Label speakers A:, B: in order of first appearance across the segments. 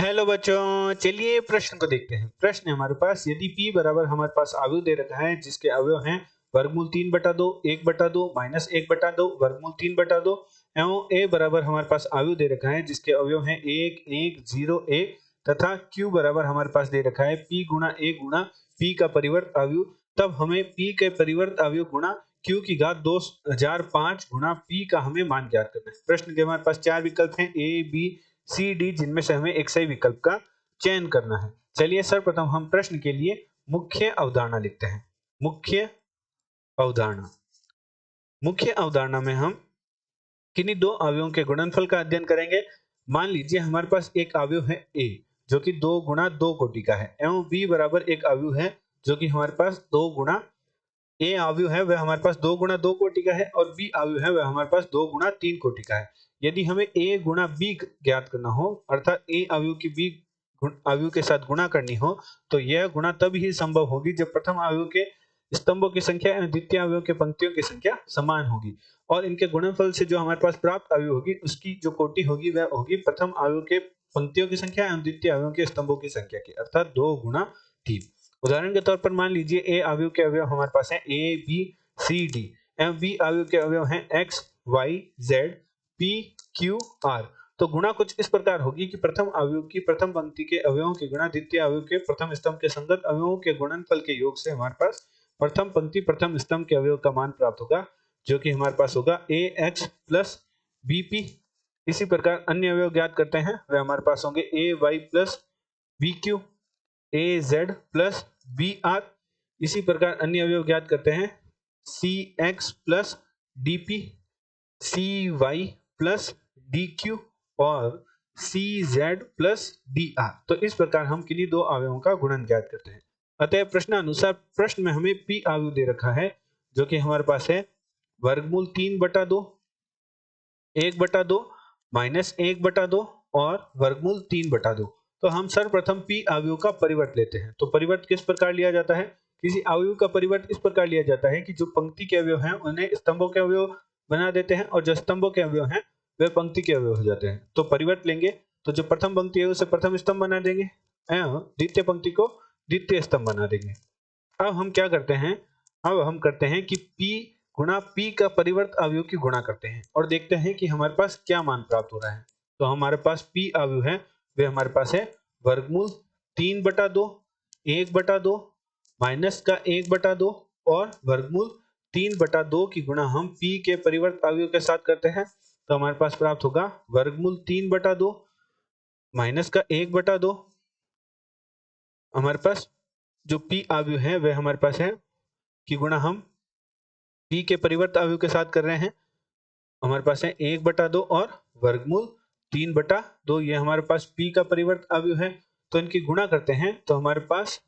A: Hello बच्चों, चलिए प्रश्न को देखते हैं। प्रश्न है हमारे पास, यदि p बराबर हमारे पास अवयव दे रखा है जिसके अवयव हैं वर्गमूल 3/2, 1/2, -1/2, वर्गमूल 3/2 एवं a बराबर हमारे पास अवयव दे रखा है जिसके अवयव हैं 1, 1, 0, 1 तथा q बराबर हमारे पास दे रखा है p गुणा a गुणा p का परिवर्त अवयव, तब हमें p के परिवर्त अवयव गुणा q की घात 2005 गुणा p का हमें मान ज्ञात करना है। प्रश्न के हमारे पास चार विकल्प हैं a, b, सी डी, जिनमें से हमें एक सही विकल्प का चयन करना है। चलिए सर्वप्रथम हम प्रश्न के लिए मुख्य अवधारणा लिखते हैं। मुख्य अवधारणा मुख्य अवधारणा में हम किन्हीं दो अवयवों के गुणनफल का अध्ययन करेंगे। मान लीजिए हमारे पास एक अवयव है a जो कि 2 गुणा 2 कोटि का है एवं b बराबर एक अवयव है जो कि हमारे पास 2 गुणा a अवयव है वह हमारे पास 2 गुणा 2 कोटि का है और b अवयव है वह हमारे पास 2 गुणा 3 कोटि का है। यदि हमें a गुणा b ज्ञात करना हो अर्थात a अवयव की b अवयव के साथ गुणा करनी हो तो यह गुणा तब ही संभव होगी जब प्रथम अवयव के स्तंभों की संख्या एवं द्वितीय अवयव के पंक्तियों की संख्या समान होगी और इनके गुणनफल से जो हमारे पास प्राप्त अवयव होगी उसकी जो कोटि होगी वह होगी प्रथम अवयव के पंक्तियों की संख्या एवं द्वितीय अवयव के स्तंभों की संख्या की, अर्थात 2 गुणा 3। उदाहरण के तौर पर मान लीजिए a अवयव के अवयव हमारे पास है a, b, c, d एवं b अवयव के अवयव हैं x, y, z, p, q, r। तो गुणा कुछ इस प्रकार होगी कि प्रथम अवयव की प्रथम पंक्ति के अवयवों के गुणा द्वितीय अवयव के प्रथम स्तंभ के संगत अवयवों के गुणनफल के योग से हमारे पास प्रथम पंक्ति प्रथम स्तंभ के अवयव का मान प्राप्त होगा जो कि हमारे पास होगा ax प्लस bp। इसी प्रकार अन्य अवयव ज्ञात करते हैं, वे हमारे पास होंगे ay plus bq, az plus br। इसी प्रकार अन्य अवयव ज्ञात करते हैं cx plus dp, cy plus dq और cz प्लस dr। तो इस प्रकार हम किन्हीं दो अवयवों का गुणन ज्ञात करते हैं। अतः प्रश्नानुसार प्रश्न में हमें p अवयव दे रखा है जो कि हमारे पास है वर्गमूल 3/2, 1/2, -1/2 और वर्गमूल 3/2। तो हम सर्वप्रथम p अवयव का परिवर्त लेते हैं। तो परिवर्त किस प्रकार लिया जाता है? किसी अवयव का परिवर्त इस प्रकार लिया जाता है कि जो पंक्ति के अवयव हैं उन्हें स्तंभों के अवयव बना देते हैं और जो स्तंभों के अवयव हैं वे पंक्ति के अवयव हो जाते हैं। तो परिवर्त लेंगे तो जो प्रथम पंक्ति है उसे प्रथम स्तंभ बना देंगे एवं द्वितीय पंक्ति को द्वितीय स्तंभ बना देंगे। अब हम क्या करते हैं? अब हम करते हैं कि p गुणा p का परिवर्त अवयव की गुणा करते हैं और देखते हैं कि हमारे पास क्या मान प्राप्त हो रहा है। तो हमारे पास p अवयव है वे हमारे पास है वर्गमूल 3/2, 1/2, माइनस का 1/2 और वर्गमूल 3/2 की गुणा हम p के परिवर्त अवयव के साथ करते हैं। तो हमारे पास प्राप्त होगा वर्गमूल 3/2 माइनस का 1/2। हमारे पास जो p अवयव है वह हमारे पास है कि गुणा हम p के परिवर्त अवयव के साथ कर रहे हैं। हमारे पास है 1/2 और वर्गमूल 3/2। ये हमारे पास p का परिवर्त अवयव है तो इनकी गुणा करते हैं तो हमारे पास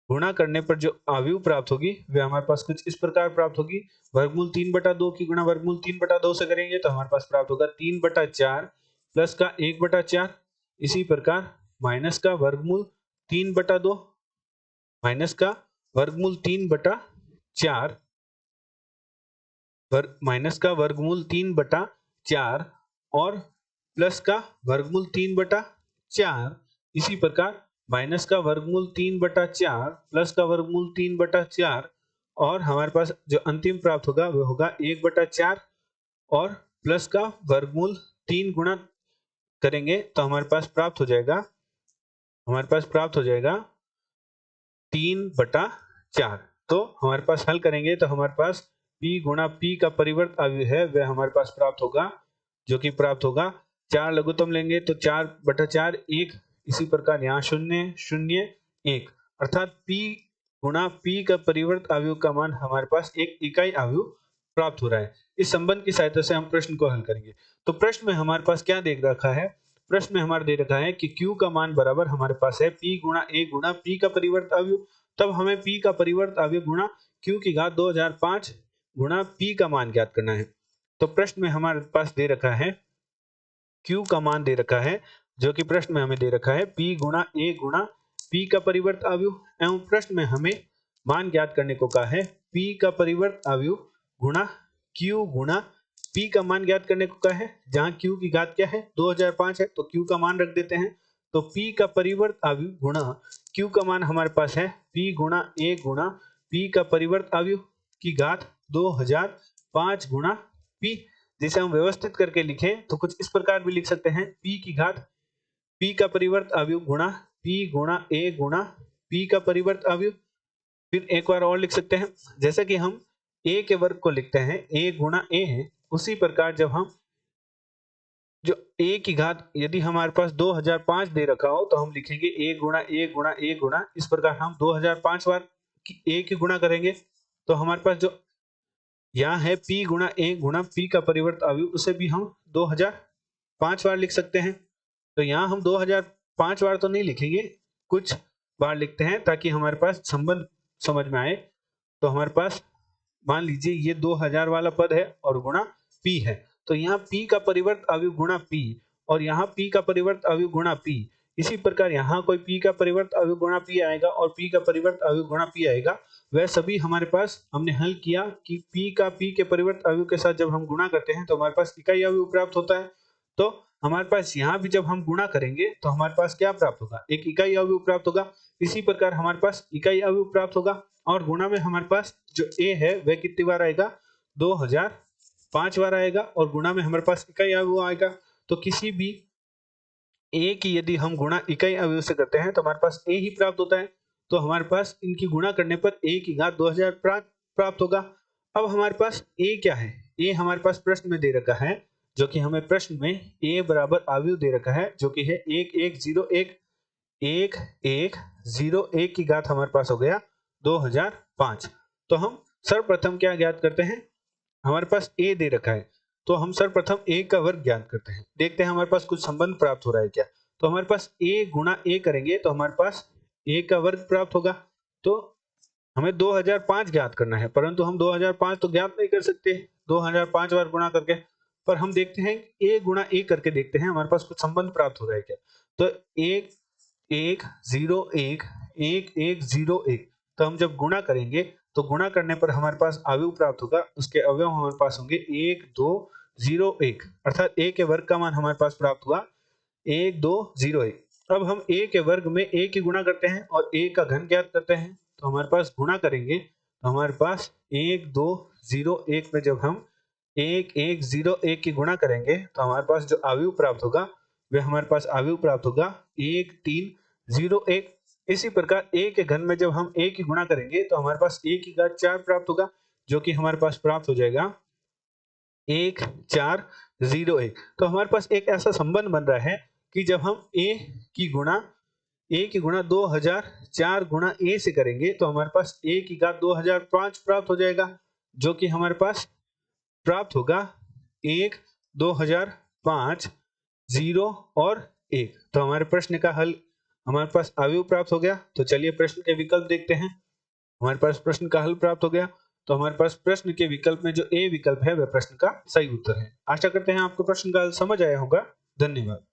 A: गुणा करने पर जो अवयव प्राप्त होगी वह हमारे पास कुछ इस प्रकार प्राप्त होगी। वर्गमूल 3/2 की गुणा वर्गमूल 3/2 से करेंगे तो हमारे पास प्राप्त होगा 3/4 प्लस का 1/4। इसी प्रकार माइनस का वर्गमूल 3/2 माइनस का वर्गमूल 3/4 माइनस का वर्गमूल 3/4 और प्लस का वर्गमूल 3/4। इसी प्रकार माइनस का वर्गमूल 3/4 प्लस का वर्गमूल 3/4 और हमारे पास जो अंतिम प्राप्त होगा वह होगा 1/4 और प्लस का वर्गमूल 3 गुणा करेंगे तो हमारे पास प्राप्त हो जाएगा 3/4। तो हमारे पास हल करेंगे तो हमारे पास p गुणा p का परिवर्त अवयव है वह हमारे पास प्राप्त होगा जो कि प्राप्त होगा 4 लघुत्तम लेंगे तो 4/4 1। इसी प्रकार यहाँ 0 0 1 अर्थात p गुणा p का परिवर्त अवयव का मान हमारे पास एक इकाई अवयव प्राप्त हो रहा है। इस संबंध की सहायता से हम प्रश्न को हल करेंगे। तो प्रश्न में हमारे पास क्या दे रखा है? प्रश्न में हमारे दे रखा है कि q का मान बराबर हमारे पास है p गुणा a गुणा p का परिवर्त अवयव। तब हमें p का परिवर्त अवयव गुणा q की घात 2005 गुणा p का मान ज्ञात करना है। तो प्रश्न में हमारे पास दे रखा है q का मान दे रखा है जो कि प्रश्न में हमें दे रखा है p गुणा a गुणा p का परिवर्त अवयव एवं प्रश्न में हमें मान ज्ञात करने को कहा है p का परिवर्त अवयव गुणा q गुणा p का मान ज्ञात करने को कहा है। जहां q की घात क्या है 2005 है तो q का मान रख देते हैं तो P का परिवर्त अवयव गुणा Q का मान हमारे पास है P गुणा A गुणा P का परिवर्त अवयव की घात 2005 गुणा P, जिसे हम व्यवस्थित करके लिखें तो कुछ इस प्रकार भी लिख सकते हैं P की घात P का परिवर्त अवयव गुणा P गुणा A गुणा P का परिवर्त अवयव। फिर एक बार और लिख सकते हैं, जैसे कि हम A के वर्ग को लिखते हैं A गुणा A है, उसी प्रकार जब हम जो A की घात यदि हमारे पास 2005 दे रखा हो तो हम लिखेंगे A गुणा A गुणा A गुणा, इस प्रकार हम 2005 बार A की गुणा करेंगे तो हमारे पास जो यहाँ है P गुणा A गुणा P का परिवर्त अवयव, उसे भी हम 2005 बार लिख सकते हैं। तो यहाँ हम 2005 बार तो नहीं लिखेंगे, कुछ बार लिखते हैं ताकि हमारे पास संबंध समझ में आए। तो हमारे पास मान लीजिए ये 2000 वाला पद है और गुणा P है, तो यहाँ P का परिवर्त अवयव गुणा P और यहाँ P का परिवर्त अवयव गुणा P। इसी प्रकार यहाँ कोई P का परिवर्त अवयव गुणा P आएगा और P का परिवर्त अवयव गुणा P आएगा। वह सभी हमारे पास हमने हल किया कि P का P के परिवर्त अवयव के साथ जब हम गुणा करते हैं तो हमारे पास इकाई अवयव प्राप्त होता है। तो हमारे पास यहाँ भी जब हम गुणा करेंगे तो हमारे पास क्या प्राप्त होगा, एक इकाई अवयव प्राप्त होगा। इसी प्रकार हमारे पास इकाई अवयव प्राप्त होगा और गुणा में हमारे पास जो A है वह कितनी बार आएगा, 2005 बार आएगा और गुणा में हमारे पास इकाई अवयव आएगा। तो किसी भी A की यदि हम गुणा इकाई अवयव से करते हैं तो हमारे पास A ही प्राप्त होता है। तो हमारे पास इनकी गुणा करने पर A की घात 2000 प्राप्त होगा। अब हमारे पास A क्या है, A हमारे पास प्रश्न में दे रखा है, जो कि हमें प्रश्न में A बराबर अवयव दे रखा है, जो कि है 1101 की घात हमारे पास हो गया 2005। तो हम सर्वप्रथम क्या ज्ञात करते हैं, हमारे पास A दे रखा है तो हम सर्वप्रथम A का वर्ग ज्ञात करते हैं। देखते हैं हमारे पास कुछ संबंध प्राप्त हो रहा है क्या। तो हमारे पास A गुणा A करेंगे तो हमारे पास A का वर्ग प्राप्त होगा। तो हमें 2005 ज्ञात करना है, परंतु हम 2005 तो ज्ञात नहीं कर सकते 2005 बार गुणा करके, पर हम देखते हैं A गुणा A करके देखते हैं हमारे पास कुछ संबंध प्राप्त हो रहा है क्या। तो 1101 तो हम जब गुणा करेंगे तो गुणा करने पर हमारे पास अवयव प्राप्त होगा, उसके अवयव हमारे पास होंगे 1201, अर्थात A के वर्ग का मान हमारे पास प्राप्त हुआ 1201। अब हम A के वर्ग में A की गुणा करते हैं और A का घन ज्ञात करते हैं। तो हमारे पास गुणा करेंगे तो हमारे पास 1201 में जब हम 1101 की गुणा करेंगे तो हमारे पास जो अवयव प्राप्त होगा वह हमारे पास अवयव प्राप्त होगा 1301। इसी प्रकार A के घन में जब हम A की गुणा करेंगे तो हमारे पास A की घात 4 प्राप्त होगा, जो कि हमारे पास प्राप्त हो जाएगा 1401। तो हमारे पास एक ऐसा संबंध बन रहा है कि जब हम A की गुणा 2004 गुणा A से करेंगे तो हमारे पास A की घात 2005 प्राप्त हो जाएगा, जो कि हमारे पास प्राप्त होगा 1 2005 0 और 1। तो हमारे प्रश्न का हल हमारे पास अवयव प्राप्त हो गया। तो चलिए प्रश्न के विकल्प देखते हैं। हमारे पास प्रश्न का हल प्राप्त हो गया, तो हमारे पास प्रश्न के विकल्प में जो A विकल्प है वह प्रश्न का सही उत्तर है। आशा करते हैं आपको प्रश्न का हल समझ आया होगा। धन्यवाद।